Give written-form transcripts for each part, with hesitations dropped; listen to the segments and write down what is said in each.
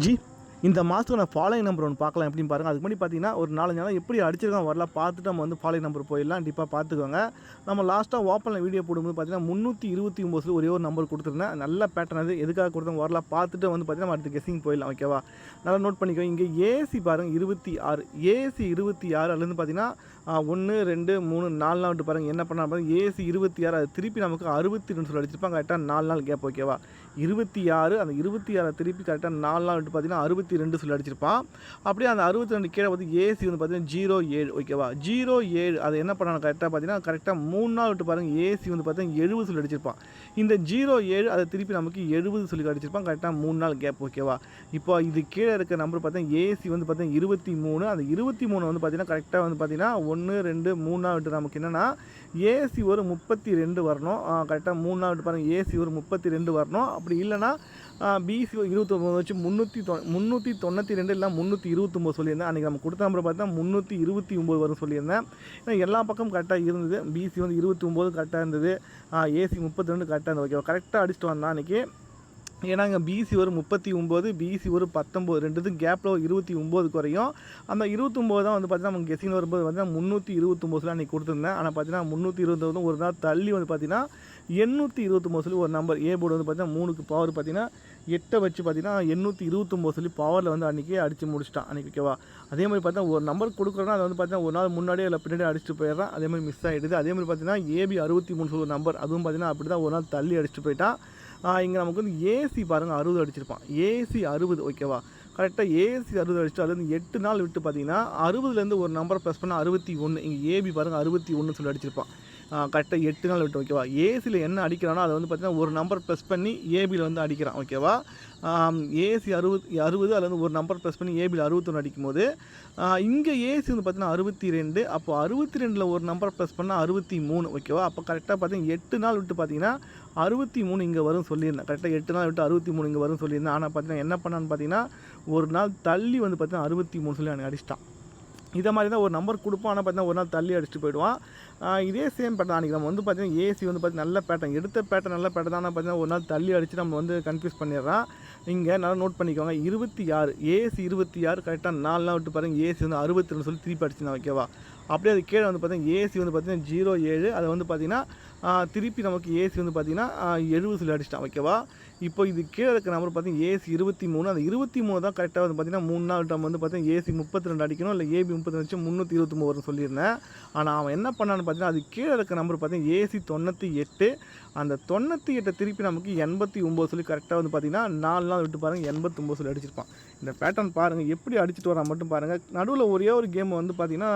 G இந்த மாதத்துக்கான following number ஒன்று பார்க்கலாம் எப்படின்னு பாருங்கள். அதுக்கு முன்னாடி பார்த்தீங்கன்னா ஒரு 4 நாளாக எப்படி அடிச்சிருக்கான் வரலாம் பார்த்துட்டு நம்ம வந்து ஃபாலோயிங் நம்பர் போயிடலாம். கண்டிப்பாக பார்த்துக்கோங்க. நம்ம லாஸ்ட்டாக ஓப்பனில் வீடியோ போடும்போது பார்த்தீங்கன்னா 329 ஒரே ஒரு நம்பர் கொடுத்துருந்தேன். நல்ல பேட்டர்ன் அது எதுக்காக கொடுத்தோம் வரலாம் பார்த்துட்டு வந்து பார்த்தீங்கன்னா நம்ம அடுத்து கெஸிங் போயிடலாம். ஓகேவா, நல்லா நோட் பண்ணிக்கோ. இங்கே ஏசி பாருங்கள் 26 ஏசி 26 அதுலேருந்து பார்த்தீங்கன்னா 1 2 3 4 நாள் விட்டு பாருங்கள் என்ன பண்ணால் பாருங்கள். ஏசி 26 அது திருப்பி நமக்கு 62 சொல்லி அடிச்சிருப்பாங்க. கரெக்டாக 4 நாள் கேப். ஓகேவா, 26 அந்த 26 திருப்பி கரெக்டாக 4 நாள் விட்டு பார்த்தீங்கன்னா 62 சொல்லி அடிச்சிருப்பான். அப்படியே அந்த 62 கீழே வந்து ஏசி வந்து பார்த்தீங்கன்னா 07. ஓகேவா, 07 அது என்ன பண்ணாங்க கரெக்டாக பார்த்தீங்கன்னா கரெக்டாக 3 நாள் விட்டு பாருங்கள். ஏசி வந்து பார்த்தீங்கன்னா 70 சொல்லி அடிச்சிருப்பான். இந்த 07 அதை திருப்பி நமக்கு 70 சொல்லி அடிச்சிருப்பான். கரெக்டாக 3 நாள் கேப். ஓகேவா, இப்போ இது கீழே இருக்க நம்பர் பார்த்தீங்கன்னா ஏசி வந்து பார்த்தீங்கன்னா 23. அந்த 23 வந்து பார்த்தீங்கன்னா கரெக்டாக வந்து பார்த்தீங்கன்னா 1 2 3 நாள் விட்டு நமக்கு என்னென்னா ஏசி ஒரு 32 வரணும். கரெக்டாக 3 நாள் விட்டு பாருங்கள் ஏசி ஒரு 32 வரணும். அப்படி இல்லைனா பிசி 29 வச்சு 392 இல்லை 329 சொல்லியிருந்தேன். அன்றைக்கி நம்ம கொடுத்த நம்பர் பார்த்தா 329 வரும் சொல்லியிருந்தேன். ஏன்னா எல்லா பக்கமும் கரெக்டாக இருந்தது. பிசி வந்து 29 கரெக்டாக இருந்தது. ஏசி 32 கரெக்டாக இருந்தது. ஓகேவா, கரெக்டாக அடிச்சுட்டு வந்தான் அன்றைக்கி. ஏன்னா இங்கே பிசி ஒரு 39, பிசி ஒரு 19, ரெண்டுத்துக்கும் கேப்பில் ஒரு 29 குறையும். அந்த 29 தான் வந்து பார்த்தீங்கன்னா நமக்கு கெஸிங் வரும்போது பார்த்தீங்கன்னா 329 அன்றைக்கி கொடுத்துருந்தேன். ஆனால் பார்த்தீங்கன்னா 329 ஒரு நாள் தள்ளி வந்து பார்த்தீங்கன்னா 829 சொல்லி ஒரு நம்பர் ஏ போர்டு வந்து பார்த்தீங்கன்னா 3க்கு பவர் பார்த்தீங்கன்னா 8 வச்சு பார்த்தீங்கன்னா 829 சொல்லி பவரில் வந்து அன்றைக்கி அடித்து முடிச்சிட்டான் அன்றைக்கி. ஓகேவா, அதே மாதிரி பார்த்தா ஒரு நம்பர் கொடுக்குறோன்னா அதை வந்து பார்த்தீங்கன்னா ஒரு நாள் முன்னாடியே இல்லை பின்னாடி அடிச்சுட்டு போயிடுறான். அதே மாதிரி மிஸ் ஆகிடுது. அதே மாதிரி பார்த்தீங்கன்னா ஏபி 63 சொல்லி நம்பர் அதுவும் பார்த்தீங்கன்னா அப்படி தான் ஒரு நாள் தள்ளி அடிச்சுட்டு போயிட்டான். இங்கே நமக்கு வந்து ஏசி பாருங்கள் 60 அடிச்சிருப்பான். ஏசி 60. ஓகேவா, கரெக்டாக ஏசி 60 அடிச்சுட்டு அதுலேருந்து 8 நாள் விட்டு பார்த்தீங்கன்னா 60லேருந்து ஒரு நம்பரை ப்ளஸ் பண்ணால் 61. இங்கே ஏபி பாருங்கள் 61 சொல்லி அடிச்சிருப்பான். கரெக்டாக 8 நாள் விட்டு. ஓகேவா, ஏசியில் என்ன அடிக்கிறானோ அதை வந்து பார்த்தீங்கன்னா ஒரு நம்பர் ப்ளஸ் பண்ணி ஏபியில் வந்து அடிக்கிறான். ஓகேவா, ஏசி 60 அதில் வந்து ஒரு நம்பர் ப்ளஸ் பண்ணி ஏபியில் 61 அடிக்கும்போது இங்கே ஏசி வந்து பார்த்தீங்கன்னா 62. அப்போ 62ல் ஒரு நம்பர் ப்ளஸ் பண்ணால் 63. ஓகேவா, அப்போ கரெக்டாக பார்த்தீங்கன்னா 8 நாள் விட்டு பார்த்தீங்கன்னா 63 இங்கே வரும் சொல்லியிருந்தேன். கரெக்டாக 8 நாள் விட்டு 63 இங்கே வரும் சொல்லியிருந்தேன். ஆனால் பார்த்தீங்கன்னா என்ன பண்ணான்னு பார்த்தீங்கன்னா ஒரு நாள் தள்ளி வந்து பார்த்தீங்கன்னா 63 சொல்லி எனக்கு அடிச்சிட்டான். இதை மாதிரி தான் ஒரு நம்பர் கொடுப்போம். ஆனால் பார்த்தீங்கன்னா ஒரு நாள் தள்ளி அடிச்சுட்டு போயிடுவான். இதே சேம் பேட்டர்ன் அன்றைக்கி நம்ம வந்து பார்த்தீங்கன்னா ஏசி வந்து பார்த்தீங்கன்னா நல்ல பேட்டர்ன் எடுத்த பேட்டர்ன் நல்ல பேட்டர்ன் தான். ஆனால் பார்த்தீங்கன்னா ஒரு நாள் தள்ளி அடித்து நம்ம வந்து கன்ஃபியூஸ் பண்ணிடுறான். இங்கே நல்லா நோட் பண்ணிக்கோங்க. 26 ஏசி 26 கரெக்டாக 4 நாள் விட்டு பாருங்கள் ஏசி வந்து 62 சொல்லி திருப்பி அடிச்சுதான். ஓகேவா, அப்படியே அது கீழே வந்து பார்த்தீங்கன்னா ஏசி வந்து பார்த்தீங்கன்னா 07 அதை வந்து பார்த்தீங்கன்னா திருப்பி நமக்கு ஏசி வந்து பார்த்தீங்கன்னா 70 சொல்லி அடிச்சிட்டான். ஓகேவா, இப்போ இது கீழே இருக்க நம்பர் பார்த்தீங்கன்னா ஏசி 23. அந்த 23 தான் கரெக்டாக வந்து பார்த்தீங்கன்னா 3 நாள் நம்ம வந்து பார்த்தீங்கன்னா ஏசி 32 அடிக்கணும் இல்லை ஏபி 30 வச்சு 329 வரும்னு சொல்லியிருந்தேன். ஆனால் அவன் என்ன பண்ணான்னு பார்த்தீங்கன்னா அது கீழே இருக்க நம்பர் பார்த்தீங்கன்னா ஏசி 98. அந்த 98 திருப்பி நமக்கு 89 சொல்லி கரெக்டாக வந்து பார்த்தீங்கன்னா 4 நாள் விட்டு பாருங்கள் 89 சொல்லி அடிச்சிருப்பான். இந்த பேட்டர்ன் பாருங்கள் எப்படி அடிச்சுட்டு வரான் மட்டும் பாருங்கள். நடுவில் ஒரே ஒரு கேம் வந்து பார்த்திங்கன்னா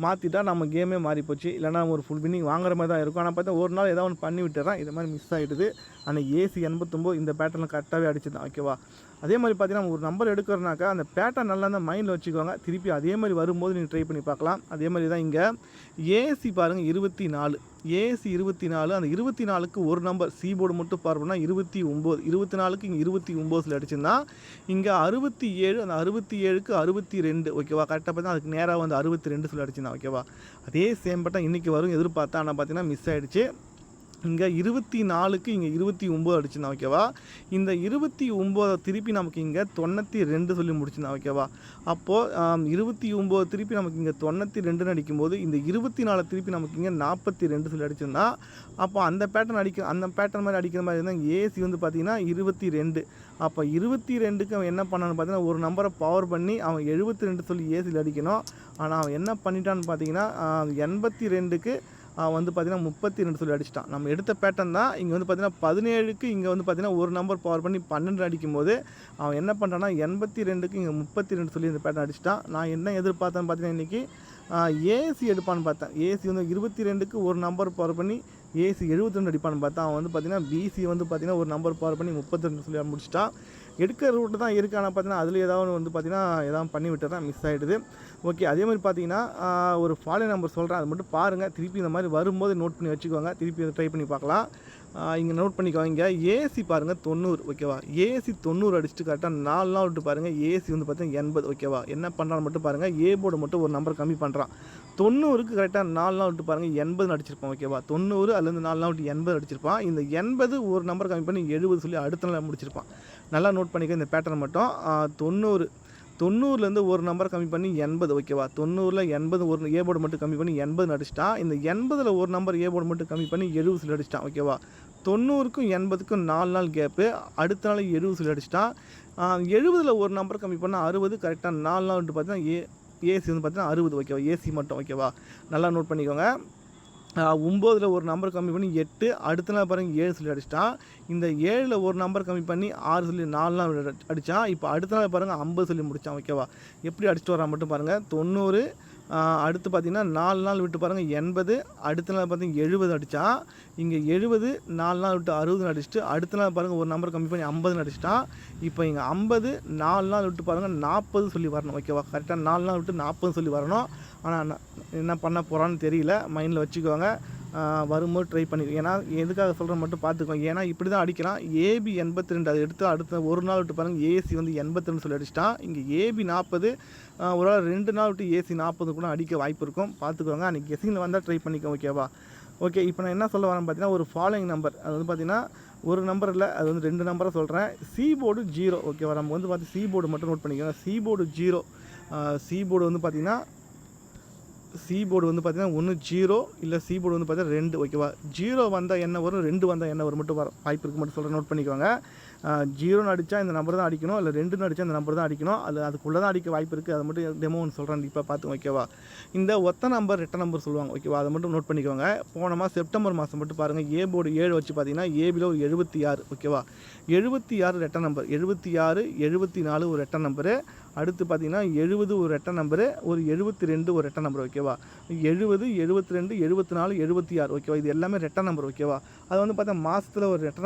மாற்றிட்டா நம்ம கேமே மாறி போச்சு. இல்லைனா ஒரு ஃபுல் வின்னிங் வாங்குற மாதிரி தான் இருக்கும். ஆனால் பார்த்தா ஒரு நாள் ஏதாவது ஒன்று பண்ணி விட்டுறான். இது மாதிரி மிஸ் ஆகிடுது. ஆனால் ஏசி 89 இந்த பேட்டர்னில் கரெக்டாகவே அடிச்சுதான். ஓகேவா, அதே மாதிரி பார்த்தீங்கன்னா ஒரு நம்பர் எடுக்கிறனாக்கா அந்த பேட்டர்ன் நல்லா இருந்தால் மைண்டில் வச்சுக்கோங்க. திருப்பி அதே மாதிரி வரும்போது நீங்கள் ட்ரை பண்ணி பார்க்கலாம். அதே மாதிரி தான் இங்கே ஏசி பாருங்கள் 24 ஏசி 24. அந்த 24க்கு ஒரு நம்பர் சி போர்டு மட்டும் பார்ப்போம்னா 29. 24க்கு இங்கே 29 அடிச்சுன்னா இங்கே 67. அந்த 67க்கு 62. ஓகேவா, கரெக்டாக பார்த்தா அதுக்கு நேராக வந்து 62 சொல்லி அடிச்சுதான். ஓகேவா, அதே சேம் பட்டம் இன்றைக்கி வரும் எதிர்பார்த்தா. ஆனால் பார்த்தீங்கன்னா மிஸ் ஆகிடுச்சு. இங்கே 24க்கு இங்கே 29 அடிச்சுதான். ஓகேவா, இந்த 29 திருப்பி நமக்கு இங்கே 92 சொல்லி முடிச்சுதான். ஓகேவா, அப்போது 29 திருப்பி நமக்கு இங்கே 92 அடிக்கும்போது இந்த 24 திருப்பி நமக்கு இங்கே 42 சொல்லி அடிச்சிருந்தா அப்போ அந்த பேட்டர்ன் மாதிரி அடிக்கிற மாதிரி இருந்தால் ஏசி வந்து பார்த்திங்கன்னா 22. அப்போ 22க்கு அவன் என்ன பண்ணான்னு பார்த்தீங்கன்னா ஒரு நம்பரை பவர் பண்ணி அவன் 72 சொல்லி ஏசியில் அடிக்கணும். ஆனால் அவன் என்ன பண்ணிட்டான்னு பார்த்தீங்கன்னா 82க்கு வந்து பார்த்திங்கன்னா 32 சொல்லி அடிச்சிட்டான். நம்ம எடுத்த பேட்டர்ன் தான். இங்கே வந்து பார்த்திங்கன்னா 17க்கு இங்கே வந்து பார்த்திங்கன்னா ஒரு நம்பர் பவர் பண்ணி 12 அடிக்கும்போது அவன் என்ன பண்ணுறான்னா 82க்கு இங்கே 32 சொல்லி இந்த பேட்டர்ன் அடிச்சிட்டான். நான் என்ன எதிர்பார்த்தேன்னு பார்த்தீங்கன்னா இன்றைக்கி ஏசி எடுப்பான்னு பார்த்தேன். ஏசி வந்து 22க்கு ஒரு நம்பர் பவர் பண்ணி ஏசி 72 அடிப்பான்னு பார்த்தா அவன் வந்து பார்த்திங்கன்னா பிசி வந்து பார்த்திங்கன்னா ஒரு நம்பர் பவர் பண்ணி 32 சொல்லி முடிச்சிட்டான். எடுக்கிற ரூட்டு தான் இருக்குது. ஆனால் பார்த்தீங்கன்னா அதில் ஏதாவது வந்து பார்த்திங்கன்னா எதாவது பண்ணி விட்டுறேன் மிஸ் ஆகிடுது. ஓகே, அதே மாதிரி பார்த்தீங்கன்னா ஒரு ஃபாலோ நம்பர் சொல்கிறேன், அது மட்டும் பாருங்கள். திருப்பி இந்த மாதிரி வரும்போது நோட் பண்ணி வச்சுக்கோங்க. திருப்பி அதை ட்ரை பண்ணி பார்க்கலாம். இங்கே நோட் பண்ணிக்கோங்க. ஏசி பாருங்கள் 90 ஓகேவா. ஏசி 90 அடிச்சுட்டு கரெக்டாக 4 நாள் விட்டு பாருங்கள். ஏசி வந்து பார்த்தீங்கன்னா 80 ஓகேவா. என்ன பண்ணுறான்னு மட்டும் பாருங்கள். ஏ போர்டு மட்டும் ஒரு நம்பர் கம்மி பண்ணுறான். 90க்கு கரெக்டாக 4 நாள் விட்டு பாருங்கள் 80 அடிச்சிருப்பான் ஓகேவா. 90 அதுலேருந்து 4 நாள் விட்டு 80 அடிச்சிருப்பான். இந்த 80 ஒரு நம்பர் கம்மி பண்ணி 70 சொல்லி அடுத்த நாள் முடிச்சிருப்பான். நல்லா நோட் பண்ணிக்க இந்த பேட்டர்ன் மட்டும். 90லேருந்து ஒரு நம்பர் கம்மி பண்ணி 80 ஓகேவா. 90ல் 80 ஒரு ஏ போர்டு மட்டும் கம்மி பண்ணி 80 அடிச்சிட்டான். இந்த 80ல் ஒரு நம்பர் ஏ போர்டு மட்டும் கம்மி பண்ணி 70 சொல்லி அடிச்சிட்டான் ஓகேவா. 90க்கும் 80க்கும் 4 நாள் கேப்பு. அடுத்த நாள் 70 சொல்லி அடிச்சிட்டான். 70ல் ஒரு நம்பர் கம்மி பண்ணால் 60 கரெக்டாக 4 நாள் விட்டு பார்த்தீங்கன்னா ஏசி வந்து பார்த்தீங்கன்னா 60 ஓகேவா. ஏசி மட்டும் ஓகேவா. நல்லா நோட் பண்ணிக்கோங்க. 9ல் ஒரு நம்பர் கம்மி பண்ணி 8 அடுத்த நாள் பாருங்கள் 7 சொல்லி அடிச்சிட்டான். இந்த 7ல் ஒரு நம்பர் கம்மி பண்ணி 6 சொல்லி 4 நாள் அடித்தான். இப்போ அடுத்த நாள் பாருங்கள் 50 சொல்லி முடித்தான் ஓகேவா. எப்படி அடிச்சுட்டு வரான் மட்டும் பாருங்கள். 90 அடுத்து பார்த்திங்கன்னா 4 நாள் விட்டு பாருங்கள் 80 அடுத்த நாள் பார்த்திங்கன்னா 70 அடித்தான். இங்கே 70 4 நாள் விட்டு 60 அடிச்சுட்டு அடுத்த நாள் பாருங்கள் ஒரு நம்பர் கம்மி பண்ணி 50 அடிச்சிட்டான். இப்போ இங்கே 50 4 நாள் விட்டு பாருங்கள் 40 சொல்லி வரணும் ஓகேவா. கரெக்டாக 4 நாள் விட்டு 40 சொல்லி வரணும். ஆனால் என்ன பண்ண போகிறான்னு தெரியல. மைண்டில் வச்சுக்கோங்க. வரும்போது ட்ரை பண்ணிக்கோ. ஏன்னா எதுக்காக சொல்கிற மட்டும் பார்த்துக்கோங்க. ஏன்னா இப்படி தான் அடிக்கிறான். ஏபி 82 அதை எடுத்து அடுத்த ஒரு நாள் விட்டு பாருங்கள் ஏசி வந்து 82 சொல்லி அடிச்சிட்டான். இங்கே ஏபி 40 ஒரு நாள் 2 நாள் விட்டு ஏசி 40 கூட அடிக்க வாய்ப்பு இருக்கும். பார்த்துக்கோங்க. அன்றைக்கி கெஸிங்கில் வந்தால் ட்ரை பண்ணிக்கோ ஓகேவா. ஓகே, இப்போ நான் என்ன சொல்ல வரேன் பார்த்தீங்கன்னா ஒரு ஃபாலோயிங் நம்பர். அது வந்து பார்த்திங்கன்னா ஒரு நம்பர் இல்லை, அது வந்து 2 நம்பரை சொல்கிறேன். சி போர்டு 0 ஓகேவா. நம்ம வந்து பார்த்து சி போர்டு மட்டும் நோட் பண்ணிக்கோங்க. C board 0. சி போர்டு வந்து பார்த்திங்கன்னா ஒன்று 0 இல்லை சி போர்டு வந்து பார்த்தீங்கன்னா 2 ஓகேவா. 0 வந்தால் என்ன வரும், 2 வந்தால் என்ன வரும் மட்டும் வாய்ப்பு இருக்குது மட்டும் சொல்கிறேன். நோட் பண்ணிக்கோங்க. 0ன்னு அடித்தா இந்த நம்பர் தான் அடிக்கணும், இல்லை 2ன்னு அடித்தா இந்த நம்பர் தான் அடிக்கணும். அதுக்குள்ளே தான் அடிக்க வாய்ப்பு இருக்குது. அதை மட்டும் டெமோ ஒன்று சொல்கிறேன், இப்போ பார்த்து ஓகேவா. இந்த ஒத்த நம்பர் ரெட்ட நம்பர் சொல்லுவாங்க ஓகேவா. அதை மட்டும் நோட் பண்ணிக்கோங்க. போன மாதம் செப்டம்பர் மாதம் மட்டும் பாருங்கள். ஏ போர்டு 7 வச்சு பார்த்தீங்கன்னா ஏபியில் ஒரு 76 ஓகேவா. 76 ரெட்ட நம்பர். 76 74 ஒரு ரெட்ட நம்பரு. அடுத்து பார்த்தீங்கன்னா 70 ஒரு ரெட்ட நம்பரு, ஒரு 72 ஒரு ரெட்ட நம்பர் ஓகேவா. 70 72 74 76 ஓகேவா. இது எல்லாமே ரெட்ட நம்பர் ஓகேவா. அது வந்து பார்த்தா மாதத்தில் ஒரு ரெட்ட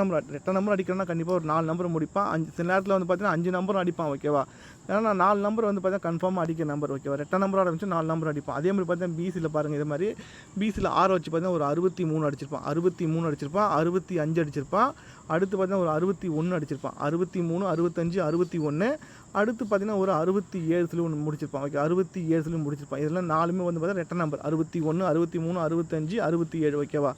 நம்பர் அடிக்கிறோன்னா கண்டிப்பாக ஒரு 4 நம்பர் முடிப்பான். சில நேரத்தில் வந்து பார்த்தீங்கன்னா 5 நம்பரும் அடிப்பான் ஓகேவா. ஏன்னா 4 நம்பர் வந்து பார்த்தீங்கன்னா கன்ஃபார்மாக அடிக்கிற நம்பர் ஓகேவா. ரெட்ட நம்பர் ஆரம்பிச்சு 4 நம்பர் அடிப்பான். அதே மாதிரி பார்த்தீங்கன்னா பிசியில் பாருங்கள். இதே மாதிரி பிசியில் 6 வச்சு பார்த்தீங்கன்னா ஒரு 63 அடிச்சிருப்பான், 65 அடிச்சிருப்பான். அடுத்து பார்த்தீங்கன்னா ஒரு 61 அடிச்சிருப்பான், 63 65 61. அடுத்து பார்த்தீங்கன்னா ஒரு 67 சொல்லி ஒன்று முடிச்சிருப்பான் ஓகே. 67 சொல்லி முடிச்சிருப்பான். இதெல்லாம் 4மே வந்து பார்த்தீங்கன்னா ரெட்ட நம்பர். 61 63 65 67 ஓகேவா.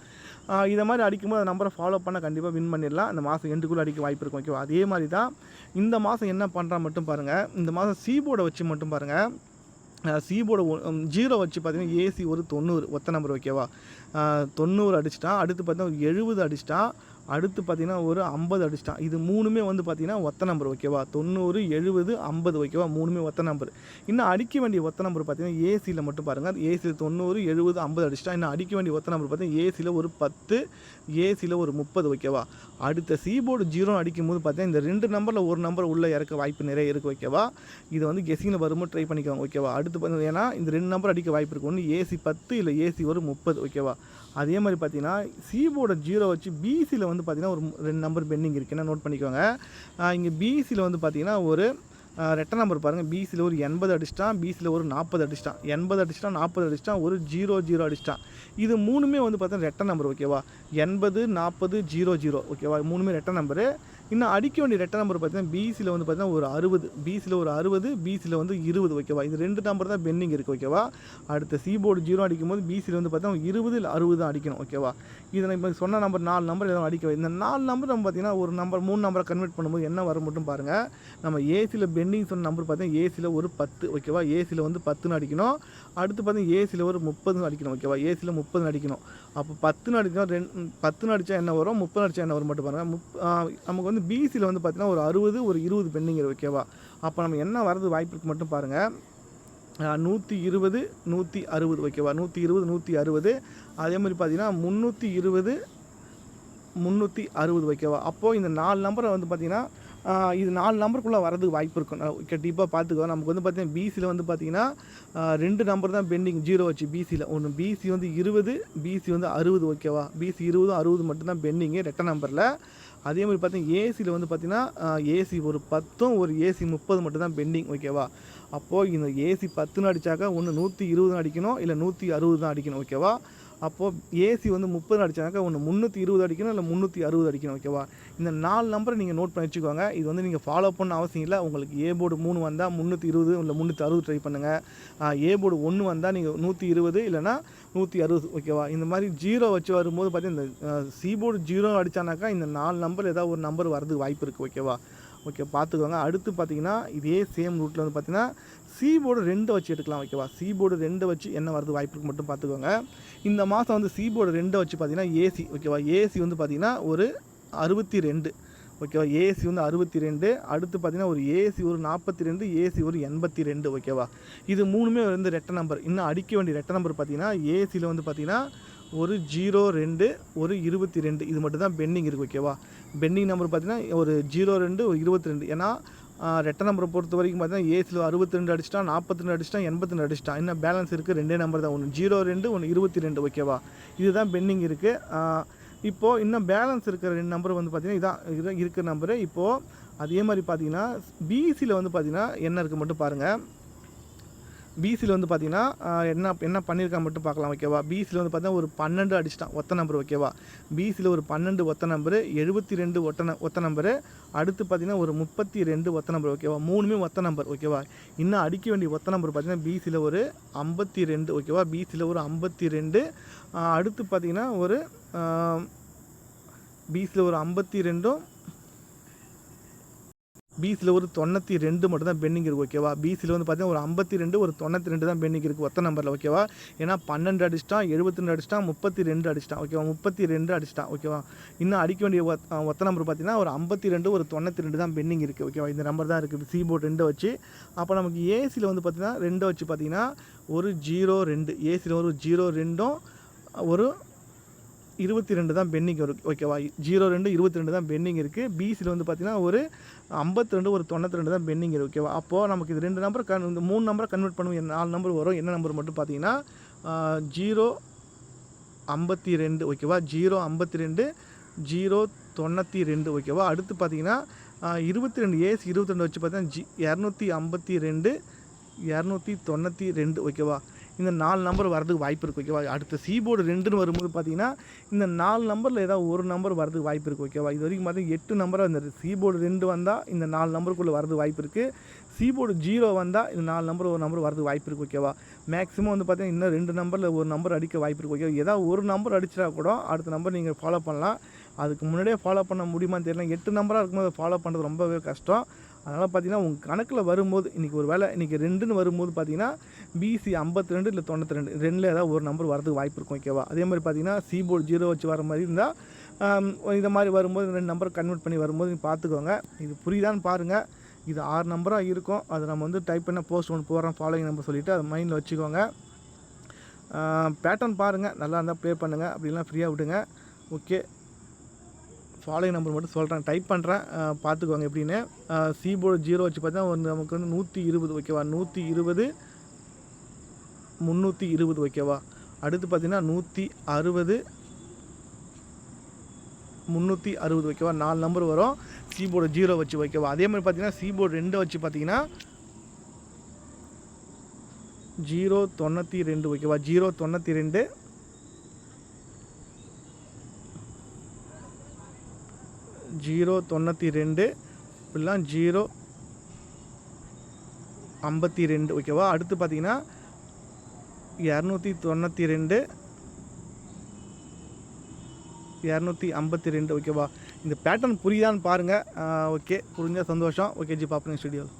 இதை மாதிரி அடிக்கும்போது அந்த நம்பரை ஃபாலோ பண்ண கண்டிப்பாக வின் பண்ணிடலாம். இந்த மாதம் எண்டுக்குள்ளே அடிக்க வாய்ப்பு இருக்கும் ஓகேவா. அதே மாதிரி தான் இந்த மாதம் என்ன பண்ணுறான் மட்டும் பாருங்கள். இந்த மாதம் சி போர்டை வச்சு மட்டும் பாருங்கள். சி போர்டு 0 வச்சு பார்த்தீங்கன்னா ஏசி ஒரு 90 ஒத்த நம்பர் ஓகேவா. 90 அடிச்சிட்டான். அடுத்து பார்த்தீங்கன்னா 70 அடிச்சிட்டான். அடுத்து பார்த்தீங்கன்னா ஒரு 50 அடிச்சிட்டான். இது 3மே வந்து பார்த்தீங்கன்னா ஒத்த நம்பர் ஓகேவா. 90 70 50 ஓகேவா. 3மே ஒத்த நம்பர். இன்னும் அடிக்க வேண்டிய ஒத்த நம்பர் பார்த்தீங்கன்னா ஏசியில் மட்டும் பாருங்கள். ஏசியில் 90 70 50 அடிச்சிட்டான். இன்னும் அடிக்க வேண்டிய ஒத்த நம்பர் பார்த்தீங்கன்னா ஏசியில் ஒரு 10 ஏசியில் ஒரு 30 ஓகேவா. அடுத்த சி போர்டு 0 அடிக்கும்போது பார்த்தீங்கன்னா இந்த 2 நம்பரில் ஒரு நம்பர் உள்ளே இறக்க வாய்ப்பு நிறைய இருக்குது ஓகேவா. இதை வந்து கெஸிங்கில் வரும்போது ட்ரை பண்ணிக்கோங்க ஓகேவா. அடுத்து பார்த்தீங்கன்னா ஏன்னா இந்த 2 நம்பர் அடிக்க வாய்ப்பு இருக்குது. ஒன்று ஏசி 10 இல்லை ஏசி ஒரு 30 ஓகேவா. அதே மாதிரி பார்த்தீங்கன்னா சி போர்டு 0 வச்சு பிசியில் வந்து பார்த்தீங்கன்னா ஒரு 2 நம்பர் பெண்டிங் இருக்குன்னா நோட் பண்ணிக்கோங்க. இங்கே பிசியில் வந்து பார்த்தீங்கன்னா ஒரு ரெட்ட நம்பர் பாருங்கள். பிசியில் ஒரு 80 அடிச்சிட்டான், பிசியில் ஒரு 40 அடிச்சிட்டான், 80 அடிச்சிட்டான் 40 அடிச்சிட்டான், ஒரு 00 அடிச்சிட்டான். இது 3மே வந்து பார்த்தீங்கன்னா ரெட்ட நம்பர் ஓகேவா. 80 40 00 ஓகேவா. 3மே ரெட்ட நம்பரு. இன்னும் அடிக்க வேண்டிய ரெட்ட நம்பர் பார்த்தீங்கன்னா பிசியில் வந்து பார்த்தீங்கன்னா ஒரு 60, பிசியில் ஒரு 60, பிசியில் வந்து 20 ஓகேவா. இது 2 நம்பர் தான் பெண்டிங் இருக்குது ஓகேவா. அடுத்த சி போர்டு 0 அடிக்கும்போது பிசியில் வந்து பார்த்தீங்கன்னா 20 இல்லை 60 தான் அடிக்கணும் ஓகேவா. இதை நான் இப்போ சொன்ன நம்பர் 4 நம்பர் எதாவது அடிக்க. இந்த 4 நம்பர் நம்ம பார்த்தீங்கன்னா ஒரு நம்பர் 3 நம்பரை கன்வெர்ட் பண்ணும்போது என்ன வரும் மட்டும் பாருங்கள். நம்ம ஏசியில் பெண்டிங் சொன்ன நம்பர் பார்த்தீங்கன்னா ஏசியில் ஒரு 10 ஓகேவா. ஏசியில் வந்து 10ன்னு அடிக்கணும். அடுத்து பார்த்தீங்கன்னா ஏசியில் ஒரு 30 அடிக்கணும் ஓகேவா. ஏசியில் 30 அடிக்கணும். அப்போ 10ன்னு அடிக்கணும். 10ன்னு அடித்தா என்ன வரும், 30 அடித்தா என்ன வரும் மட்டும் பாருங்கள். நமக்கு வந்து பிசியில் வந்து பார்த்தீங்கன்னா ஒரு 60 ஒரு 20 பெண்டிங் ஓகேவா. அப்போ நம்ம என்ன வரது வாய்ப்பு இருக்குது மட்டும் பாருங்கள். 120 160 ஓகேவா. 120 160. அதே மாதிரி பார்த்தீங்கன்னா 320 360 ஓகேவா. அப்போது இந்த 4 நம்பரை வந்து பார்த்திங்கன்னா இது 4 நம்பருக்குள்ளே வரதுக்கு வாய்ப்பு இருக்கும். கண்டிப்பாக பார்த்துக்கோ. நமக்கு வந்து பார்த்திங்கன்னா பிசியில் வந்து பார்த்திங்கன்னா 2 நம்பர் தான் பெண்டிங் 0 வச்சு பிசியில். ஒன்று பிசி வந்து 20, பிசி வந்து 60 ஓகேவா. பிசி 20 60 மட்டும்தான் பெண்டிங்கு ரெட்ட நம்பரில். அதே மாதிரி பார்த்தீங்கன்னா ஏசியில் வந்து பார்த்திங்கன்னா ஏசி ஒரு 10 ஒரு ஏசி 30 மட்டும்தான் பெண்டிங் ஓகேவா. அப்போது இந்த ஏசி 10ன்னு அடித்தாக்கா ஒன்று 120 அடிக்கணும், இல்லை 160 தான் அடிக்கணும் ஓகேவா. அப்போது ஏசி வந்து 30 அடிச்சானாக்கா ஒன்று 320 அடிக்கணும், இல்லை 360 அடிக்கணும். ஓகேவா? இந்த 4 நம்பரை நீங்கள் நோட் பண்ணி வச்சுக்கோங்க. இது வந்து நீங்கள் ஃபாலோ பண்ண அவசியம் இல்லை. உங்களுக்கு ஏ போர்டு 3 வந்தால் 320 இல்லை 360 ட்ரை பண்ணுங்கள். ஏ போர்டு 1 வந்தால் நீங்கள் 120 இல்லைனா 160. ஓகேவா? இந்த மாதிரி 0 வச்சு வரும்போது பார்த்தீங்கன்னா இந்த சி போர்டு 0 அடித்தானாக்கா இந்த 4 நம்பர் ஏதாவது ஒரு நம்பர் வரதுக்கு வாய்ப்பு இருக்குது. ஓகேவா? ஓகே, பார்த்துக்கோங்க. அடுத்து பார்த்தீங்கன்னா இதே சேம் ரூட்டில் வந்து பார்த்தீங்கன்னா சி போர்டு 2 வச்சு எடுக்கலாம். ஓகேவா? சி போர்டு 2 வச்சு என்ன வரது வாய்ப்பு இருக்கு மட்டும் பார்த்துக்கோங்க. இந்த மாதம் வந்து சி போர்டு 2 வச்சு பார்த்தீங்கன்னா ஏசி. ஓகேவா? ஏசி வந்து பார்த்தீங்கன்னா ஒரு 62. ஓகேவா? ஏசி வந்து 62. அடுத்து பார்த்தீங்கன்னா ஒரு ஏசி ஒரு 42, ஏசி ஒரு 82. ஓகேவா? இது மூணுமே வந்து ரெட்டை நம்பர். இன்னும் அடிக்க வேண்டிய ரெட்டை நம்பர் பார்த்தீங்கன்னா ஏசியில் வந்து பார்த்தீங்கன்னா ஒரு 02, ஒரு 22. இது மட்டும் தான் பெண்டிங் இருக்குது. ஓகேவா? பெண்டிங் நம்பர் பார்த்தீங்கன்னா ஒரு 02, ஒரு 22. ஏன்னா ரெட்டை நம்பரை பொறுத்த வரைக்கும் பார்த்தீங்கன்னா ஏசியில் 62 அடிச்சிட்டான், 42 அடிச்சிட்டான், 82 அடிச்சிட்டான். இன்னும் பேலன்ஸ் இருக்குது 2 நம்பர் தான். ஒன்று 02, ஒன்று 22. ஓகேவா? இதுதான் பெண்டிங் இருக்குது. இப்போது இன்னும் பேலன்ஸ் இருக்கிற 2 நம்பர் வந்து பார்த்திங்கன்னா இதான் இருக்கிற நம்பரு. இப்போது அதே மாதிரி பார்த்தீங்கன்னா பிசியில் வந்து பார்த்திங்கன்னா என்ன இருக்குது மட்டும் பாருங்கள். பிசியில் வந்து பார்த்திங்கன்னா என்ன பண்ணியிருக்கா மட்டும் பார்க்கலாம். ஓகேவா? பிசியில் வந்து பார்த்தீங்கன்னா ஒரு 12 அடிச்சிட்டான் ஒத்த நம்பர். ஓகேவா? பிசியில் ஒரு 12 ஒத்த நம்பரு, 72 ஒத்த நம்பரு, அடுத்து பார்த்திங்கன்னா ஒரு 32 ஒத்த நம்பர். ஓகேவா? மூணுமே ஒத்த நம்பர். ஓகேவா? இன்னும் அடிக்க வேண்டிய ஒத்த நம்பர் பார்த்திங்கன்னா பிசியில் ஒரு 52. ஓகேவா? பிசியில் ஒரு 52. அடுத்து பார்த்திங்கன்னா ஒரு பிசியில் ஒரு 52, பிசியில் ஒரு 92 மட்டும் தான் பெண்டிங் இருக்குது. ஓகேவா? பிசியில் வந்து பார்த்தீங்கன்னா ஒரு 52, ஒரு 92 தான் பெண்டிங் இருக்குது ஒத்த நம்பரில். ஓகேவா? ஏன்னா 12 அடிச்சிட்டான், 72 அடிச்சிட்டான், 32 அடிச்சிட்டான். ஓகேவா? 32 அடிச்சிட்டான். ஓகேவா? இன்னும் அடிக்க வேண்டிய ஒத்த நம்பர் பார்த்தீங்கன்னா ஒரு 52, ஒரு 92 தான் பெண்டிங் இருக்குது. ஓகேவா? இந்த நம்பர் தான் இருக்குது சி போர்டு 2 வச்சு. அப்போ நமக்கு ஏசியில் வந்து பார்த்திங்கன்னா 2 வச்சு பார்த்திங்கன்னா ஒரு 02, ஏசியில் ஒரு 02, ஒரு 22 தான் பெண்டிங் இருக்குது. ஓகேவா? 02, 22 தான் பெண்டிங் இருக்குது. பிசியில் வந்து பார்த்திங்கன்னா ஒரு 52, ஒரு 92 தான் பெண்டிங் இருக்குது. ஓகேவா? அப்போது நமக்கு இது 2 நம்பர் இந்த 3 நம்பரை கன்வெர்ட் பண்ணுவோம். 4 நம்பர் வரும். என்ன நம்பர் மட்டும் பார்த்தீங்கன்னா 052. ஓகேவா? 052, 092. ஓகேவா? அடுத்து பார்த்தீங்கன்னா 22, ஏசி 22 வச்சு பார்த்தீங்கன்னா 252, 292. ஓகேவா? இந்த 4 நம்பர் வரதுக்கு வாய்ப்பு இருக்குது. ஓகேவா? அடுத்த சி போர்டு 2ன்னு வரும்போது பார்த்தீங்கன்னா இந்த 4 நம்பரில் ஏதாவது ஒரு நம்பர் வரதுக்கு வாய்ப்பு இருக்குது. ஓகேவா? இது வரைக்கும் பார்த்தீங்கன்னா 8 நம்பராக இருந்தது. சி போர்டு 2 வந்தால் இந்த 4 நம்பருக்குள்ளே வரதுக்கு வாய்ப்பு இருக்குது. சி போர்டு 0 வந்தால் இந்த 4 நம்பர் ஒரு நம்பர் வரதுக்கு வாய்ப்பு இருக்குது. ஓகேவா? மேக்ஸிமம் வந்து பார்த்தீங்கன்னா இன்னும் 2 நம்பரில் ஒரு நம்பர் அடிக்க வாய்ப்பு இருக்குது. ஓகேவா? ஏதாவது ஒரு நம்பர் அடிச்சிட்டா கூட அடுத்த நம்பர் நீங்கள் ஃபாலோ பண்ணலாம். அதுக்கு முன்னாடியே ஃபாலோ பண்ண முடியுமான்னு தெரியல. 8 நம்பராக இருக்கும்போது ஃபாலோ பண்ணுறது ரொம்பவே கஷ்டம். அதனால் பார்த்தீங்கன்னா உங்கள் கணக்கில் வரும்போது இன்றைக்கி ஒரு வேளை இன்றைக்கி 2ன்னு வரும்போது பார்த்தீங்கன்னா பிசி 52 இல்லை 92 2ல் ஏதாவது ஒரு நம்பர் வரதுக்கு வாய்ப்பு இருக்கும். ஓகேவா? அதே மாதிரி பார்த்தீங்கன்னா சி போர்டு 0 வச்சு வர மாதிரி இருந்தால் இந்த மாதிரி வரும்போது 2 நம்பர் கன்வெர்ட் பண்ணி வரும்போது நீங்கள் பார்த்துக்கோங்க. இது புரியுதான்னு பாருங்கள். இது 6 நம்பராக இருக்கும். அதை நம்ம வந்து டைப் பண்ண போஸ்ட் ஒன்று போடுறோம் ஃபாலோயிங் நம்பர் சொல்லிவிட்டு அதை மைண்டில் வச்சுக்கோங்க. பேட்டர்ன் பாருங்கள், நல்லா இருந்தால் ப்ளே பண்ணுங்கள், அப்படிலாம் ஃப்ரீயாக விடுங்க. ஓகே, ஃபாலோயிங் நம்பர் மட்டும் சொல்கிறேன், டைப் பண்ணுறேன், பார்த்துக்கோங்க எப்படின்னு. சி போர்டு 0 வச்சு பார்த்தா நமக்கு வந்து 120. ஓகேவா? 120, 320. ஓகேவா? அடுத்து பார்த்தீங்கன்னா 160, 360. ஓகேவா? 4 நம்பர் வரும் சி போர்டு 0 வச்சு. ஓகேவா? அதே மாதிரி பார்த்தீங்கன்னா சி போர்டு 2 வச்சு பார்த்தீங்கன்னா 092. ஓகேவா? 092, 092 இப்படிலாம் 052. ஓகேவா? அடுத்து பார்த்தீங்கன்னா 292, 252. ஓகேவா? இந்த பேட்டர்ன் புரியுதான்னு பாருங்கள். ஓகே, புரிஞ்சால் சந்தோஷம். ஓகே ஜி, பார்ப்போம் நெக்ஸ்ட் வீடியோவில்.